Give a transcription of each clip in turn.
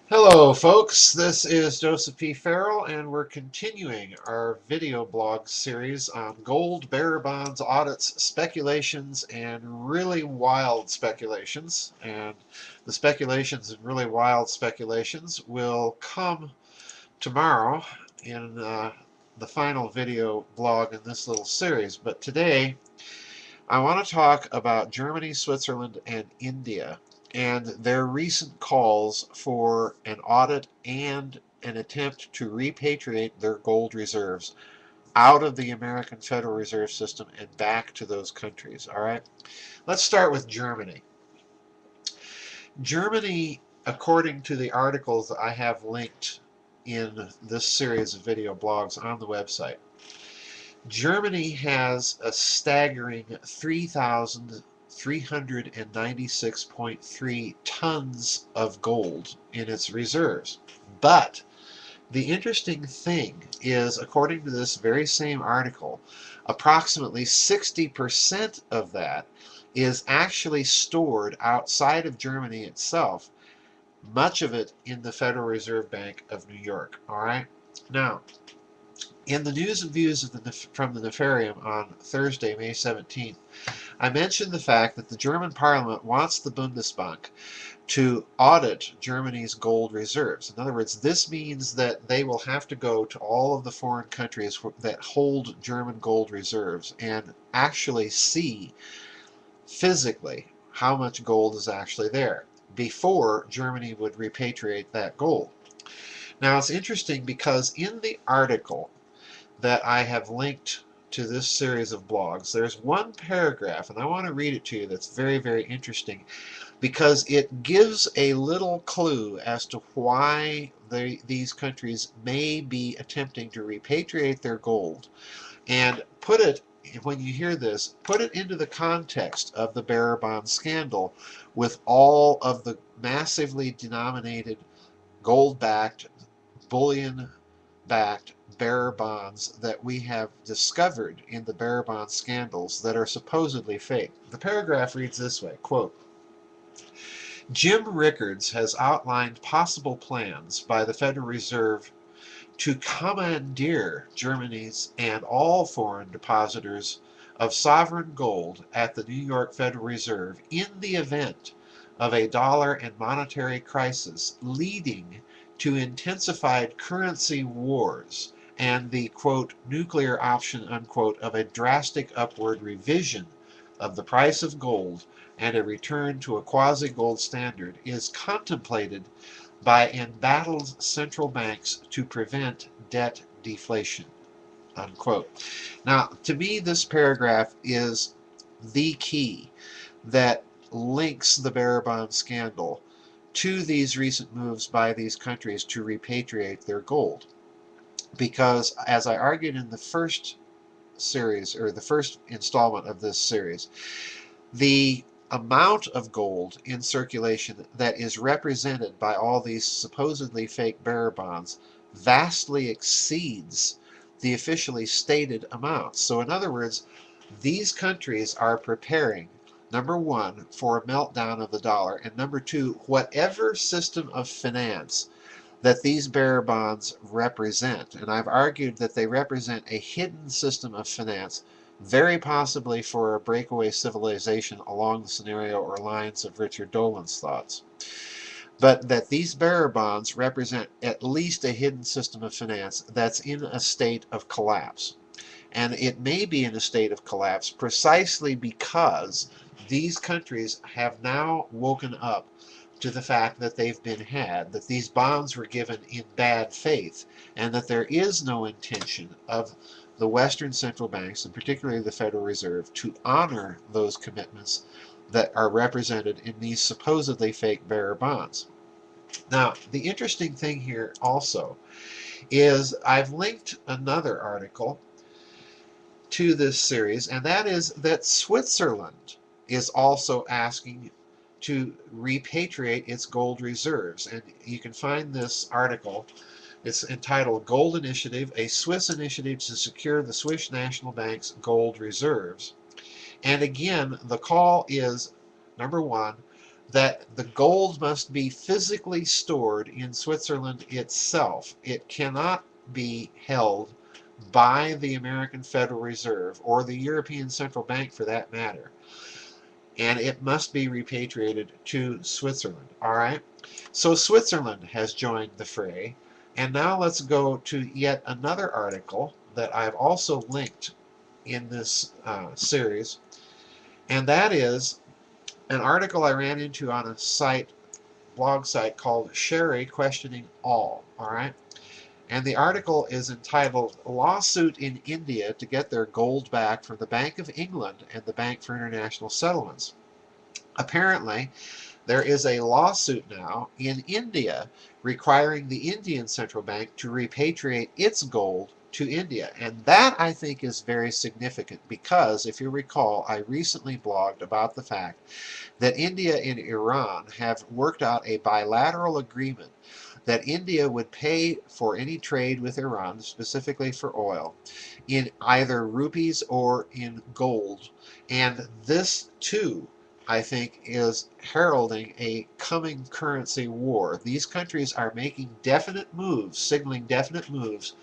Hello folks, this is Joseph P. Farrell and we're continuing our video blog series on gold, bearer bonds, audits, speculations, and really wild speculations. And the speculations and really wild speculations will come tomorrow in the final video blog in this little series. But today I want to talk about Germany, Switzerland, and India and their recent calls for an audit and an attempt to repatriate their gold reserves out of the American Federal Reserve System and back to those countries. All right, let's start with Germany. Germany, according to the articles that I have linked in this series of video blogs on the website, Germany has a staggering 3,396.3 tons of gold in its reserves. But the interesting thing is, according to this very same article, approximately 60% of that is actually stored outside of Germany itself, much of it in the Federal Reserve Bank of New York. All right? Now, in the news and views of from the Nefarium on Thursday, May 17th, I mentioned the fact that the German parliament wants the Bundesbank to audit Germany's gold reserves. In other words, this means that they will have to go to all of the foreign countries that hold German gold reserves and actually see physically how much gold is actually there before Germany would repatriate that gold. Now, it's interesting because in the article that I have linked to this series of blogs, there's one paragraph, and I want to read it to you, that's very, very interesting because it gives a little clue as to why these countries may be attempting to repatriate their gold, and put it, when you hear this, put it into the context of the bearer bond scandal with all of the massively denominated gold-backed, bullion-backed bearer bonds that we have discovered in the bearer bond scandals that are supposedly fake. The paragraph reads this way, quote, Jim Rickards has outlined possible plans by the Federal Reserve to commandeer Germany's and all foreign depositors of sovereign gold at the New York Federal Reserve in the event of a dollar and monetary crisis leading to intensified currency wars and the, quote, nuclear option, unquote, of a drastic upward revision of the price of gold and a return to a quasi-gold standard is contemplated by embattled central banks to prevent debt deflation, unquote. Now, to me, this paragraph is the key that links the bearer bond scandal to these recent moves by these countries to repatriate their gold. Because, as I argued in the first series, or the first installment of this series, the amount of gold in circulation that is represented by all these supposedly fake bearer bonds vastly exceeds the officially stated amounts. So in other words, these countries are preparing, number one, for a meltdown of the dollar, and number two, whatever system of finance that these bearer bonds represent. And I've argued that they represent a hidden system of finance, very possibly for a breakaway civilization along the scenario or lines of Richard Dolan's thoughts. But that these bearer bonds represent at least a hidden system of finance that's in a state of collapse. And it may be in a state of collapse precisely because these countries have now woken up to the fact that they've been had, that these bonds were given in bad faith, and that there is no intention of the Western central banks, and particularly the Federal Reserve, to honor those commitments that are represented in these supposedly fake bearer bonds. Now, the interesting thing here also is I've linked another article to this series, and that is that Switzerland is also asking to repatriate its gold reserves. And you can find this article. It's entitled Gold Initiative, a Swiss Initiative to Secure the Swiss National Bank's Gold Reserves. And again, the call is, number one, that the gold must be physically stored in Switzerland itself. It cannot be held by the American Federal Reserve or the European Central Bank for that matter. And it must be repatriated to Switzerland. All right? So Switzerland has joined the fray. And now let's go to yet another article that I've also linked in this series. And that is an article I ran into on a site, blog site called Sherry Questioning All. All right? And the article is entitled Lawsuit in India to Get Their Gold Back from the Bank of England and the Bank for International Settlements. Apparently, there is a lawsuit now in India requiring the Indian Central Bank to repatriate its gold to India. And that, I think, is very significant because, if you recall, I recently blogged about the fact that India and Iran have worked out a bilateral agreement that India would pay for any trade with Iran, specifically for oil, in either rupees or in gold. And this, too, I think, is heralding a coming currency war. These countries are making definite moves, signaling definite moves,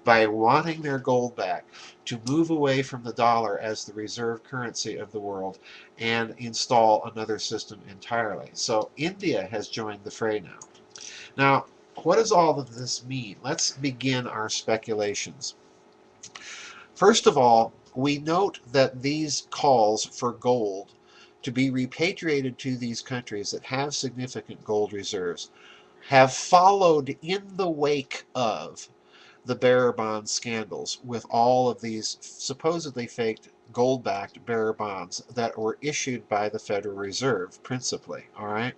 by wanting their gold back, to move away from the dollar as the reserve currency of the world and install another system entirely. So India has joined the fray now. Now, what does all of this mean? Let's begin our speculations. First of all, we note that these calls for gold to be repatriated to these countries that have significant gold reserves have followed in the wake of the bearer bond scandals with all of these supposedly faked gold-backed bearer bonds that were issued by the Federal Reserve principally. All right.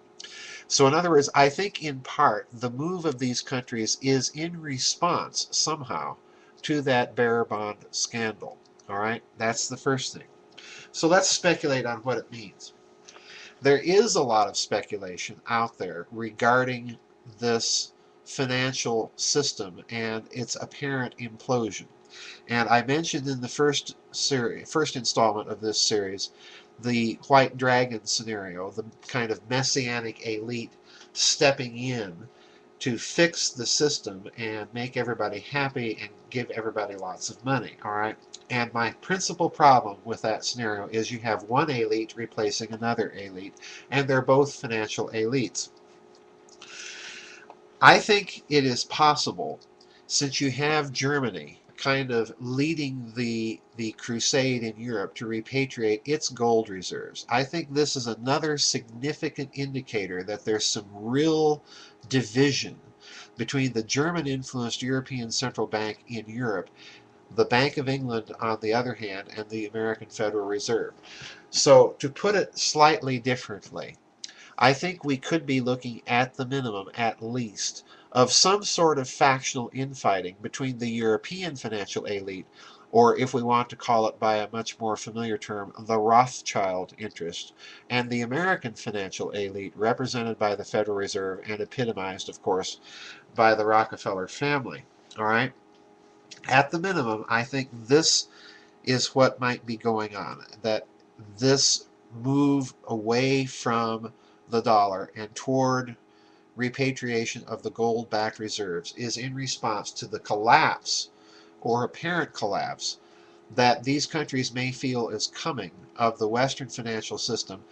So in other words, I think in part the move of these countries is in response somehow to that bearer bond scandal. All right. That's the first thing. So let's speculate on what it means. There is a lot of speculation out there regarding this financial system and its apparent implosion. And I mentioned in the first installment of this series, the White Dragon scenario, the kind of messianic elite stepping in to fix the system and make everybody happy and give everybody lots of money. All right. And my principal problem with that scenario is you have one elite replacing another elite, and they're both financial elites. I think it is possible, since you have Germany kind of leading the crusade in Europe to repatriate its gold reserves, I think this is another significant indicator that there's some real division between the German-influenced European Central Bank in Europe, the Bank of England on the other hand, and the American Federal Reserve. So to put it slightly differently, I think we could be looking at the minimum, at least, of some sort of factional infighting between the European financial elite, or if we want to call it by a much more familiar term, the Rothschild interest, and the American financial elite, represented by the Federal Reserve and epitomized, of course, by the Rockefeller family. All right? At the minimum, I think this is what might be going on, that this move away from the dollar and toward repatriation of the gold-backed reserves is in response to the collapse or apparent collapse that these countries may feel is coming of the Western financial system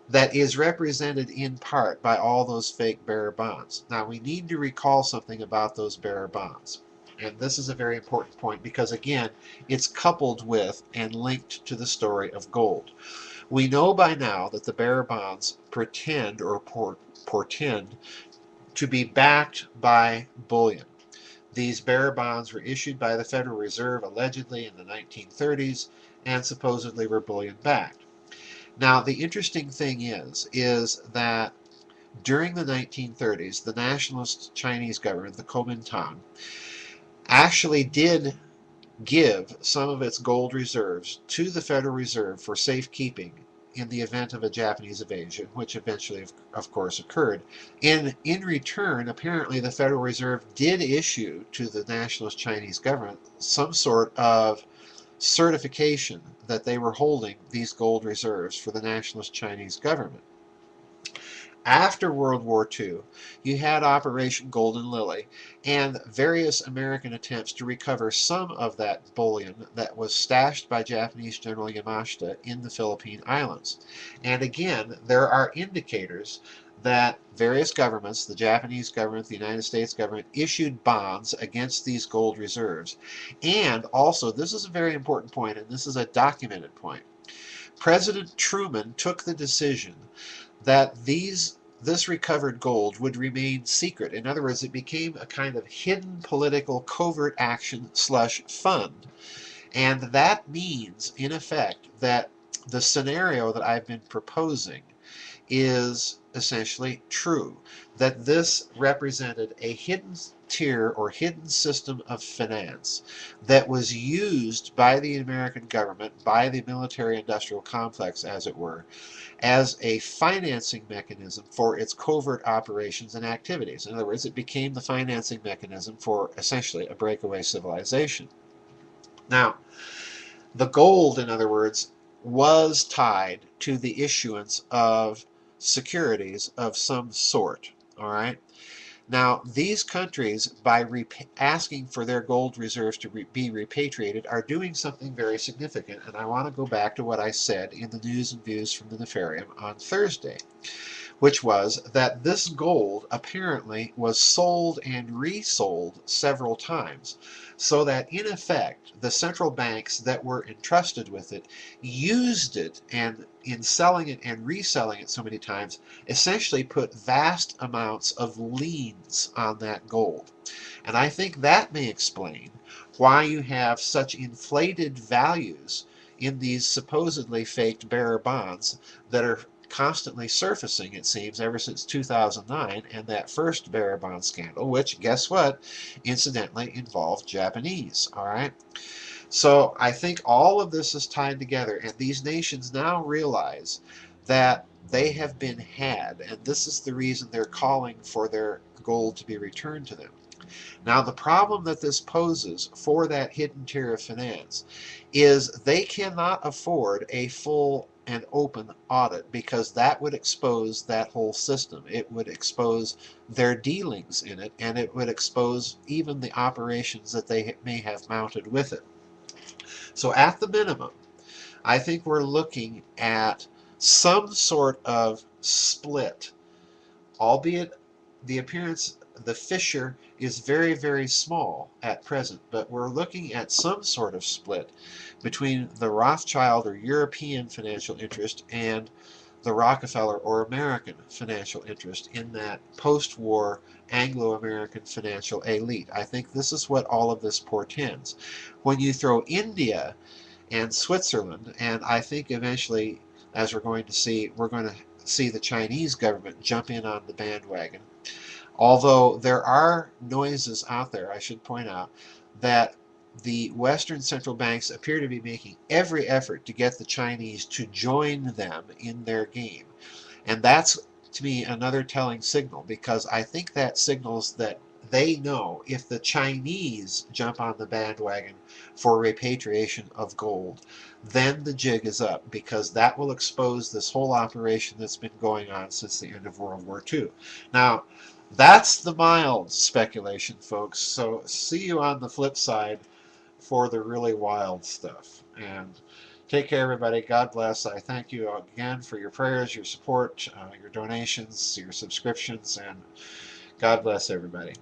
that is represented in part by all those fake bearer bonds. Now, we need to recall something about those bearer bonds. And this is a very important point because, again, it's coupled with and linked to the story of gold. We know by now that the bearer bonds pretend or portend to be backed by bullion. These bearer bonds were issued by the Federal Reserve allegedly in the 1930s and supposedly were bullion backed. Now, the interesting thing is that during the 1930s, the nationalist Chinese government, the Kuomintang, actually did give some of its gold reserves to the Federal Reserve for safekeeping in the event of a Japanese invasion, which eventually, of course, occurred. In return, apparently, the Federal Reserve did issue to the nationalist Chinese government some sort of certification that they were holding these gold reserves for the nationalist Chinese government. After World War II, you had Operation Golden Lily and various American attempts to recover some of that bullion that was stashed by Japanese General Yamashita in the Philippine Islands. And again, there are indicators that various governments, the Japanese government, the United States government, issued bonds against these gold reserves. And also, this is a very important point, and this is a documented point. President Truman took the decision that this recovered gold would remain secret. In other words, it became a kind of hidden political covert action slush fund. And that means, in effect, that the scenario that I've been proposing is essentially true. That this represented a hidden tier or hidden system of finance that was used by the American government, by the military industrial complex, as it were, as a financing mechanism for its covert operations and activities. In other words, it became the financing mechanism for essentially a breakaway civilization. Now, the gold, in other words, was tied to the issuance of securities of some sort. All right. Now, these countries, by asking for their gold reserves to be repatriated, are doing something very significant. And I want to go back to what I said in the News and Views from the Nefarium on Thursday, which was that this gold apparently was sold and resold several times, so that in effect the central banks that were entrusted with it used it, and in selling it and reselling it so many times, essentially put vast amounts of liens on that gold. And I think that may explain why you have such inflated values in these supposedly faked bearer bonds that are constantly surfacing, it seems, ever since 2009 and that first bearer bond scandal, which, guess what, incidentally involved Japanese. All right. So I think all of this is tied together, and these nations now realize that they have been had, and this is the reason they're calling for their gold to be returned to them. Now, the problem that this poses for that hidden tier of finance is they cannot afford a full and open audit, because that would expose that whole system. It would expose their dealings in it, and it would expose even the operations that they may have mounted with it. So at the minimum, I think we're looking at some sort of split, albeit the appearance, the fissure is very, very small at present, but we're looking at some sort of split between the Rothschild or European financial interest and the Rockefeller or American financial interest in that post-war Anglo-American financial elite. I think this is what all of this portends. When you throw India and Switzerland, and I think eventually, as we're going to see the Chinese government jump in on the bandwagon. Although there are noises out there, I should point out, that the Western central banks appear to be making every effort to get the Chinese to join them in their game. And that's, to me, another telling signal, because I think that signals that they know if the Chinese jump on the bandwagon for repatriation of gold, then the jig is up, because that will expose this whole operation that's been going on since the end of World War II. Now, that's the mild speculation, folks. So see you on the flip side for the really wild stuff. And take care, everybody. God bless. I thank you again for your prayers, your support, your donations, your subscriptions, and God bless everybody.